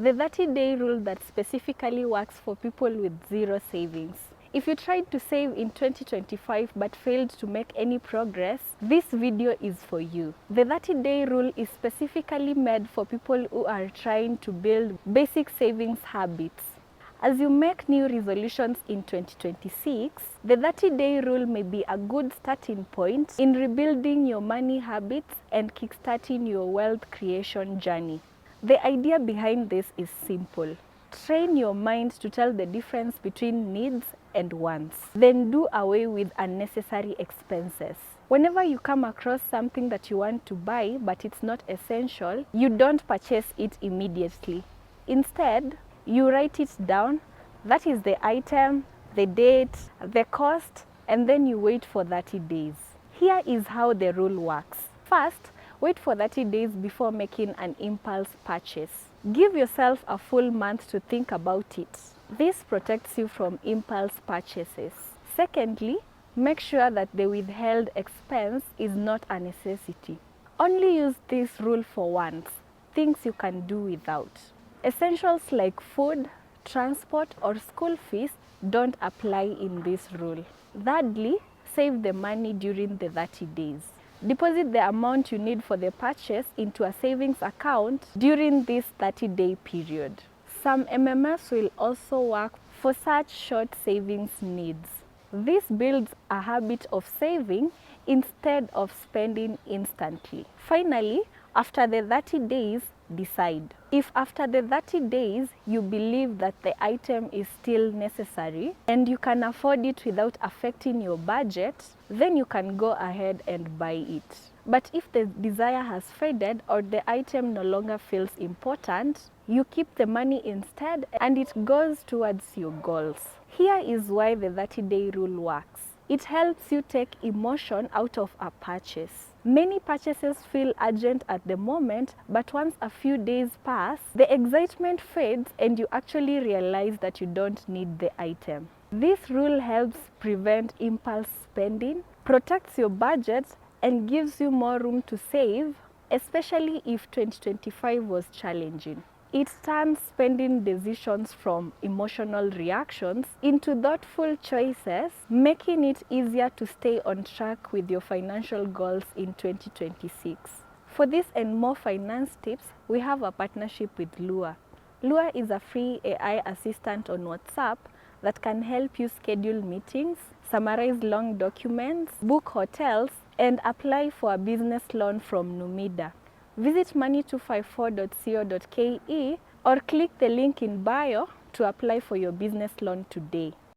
The 30-day rule that specifically works for people with zero savings. If you tried to save in 2025 but failed to make any progress, this video is for you. The 30-day rule is specifically made for people who are trying to build basic savings habits. As you make new resolutions in 2026, the 30-day rule may be a good starting point in rebuilding your money habits and kickstarting your wealth creation journey. The idea behind this is simple. Train your mind to tell the difference between needs and wants. Then do away with unnecessary expenses. Whenever you come across something that you want to buy but it's not essential, you don't purchase it immediately. Instead, you write it down. That is the item, the date, the cost, and then you wait for 30 days. Here is how the rule works. First, wait for 30 days before making an impulse purchase. Give yourself a full month to think about it. This protects you from impulse purchases. Secondly, make sure that the withheld expense is not a necessity. Only use this rule for wants, things you can do without. Essentials like food, transport, or school fees don't apply in this rule. Thirdly, save the money during the 30 days. Deposit the amount you need for the purchase into a savings account during this 30-day period. Some MMFs will also work for such short savings needs. This builds a habit of saving instead of spending instantly. Finally, after the 30 days, decide. If after the 30 days you believe that the item is still necessary and you can afford it without affecting your budget, then you can go ahead and buy it. But if the desire has faded or the item no longer feels important, you keep the money instead and it goes towards your goals. Here is why the 30-day rule works. It helps you take emotion out of a purchase. Many purchases feel urgent at the moment, but once a few days pass, the excitement fades and you actually realize that you don't need the item. This rule helps prevent impulse spending, protects your budget, and gives you more room to save, especially if 2025 was challenging. It turns spending decisions from emotional reactions into thoughtful choices, making it easier to stay on track with your financial goals in 2026. For this and more finance tips, we have a partnership with Lua. Lua is a free AI assistant on WhatsApp that can help you schedule meetings, summarize long documents, book hotels, and apply for a business loan from Numida. Visit money254.co.ke or click the link in bio to apply for your business loan today.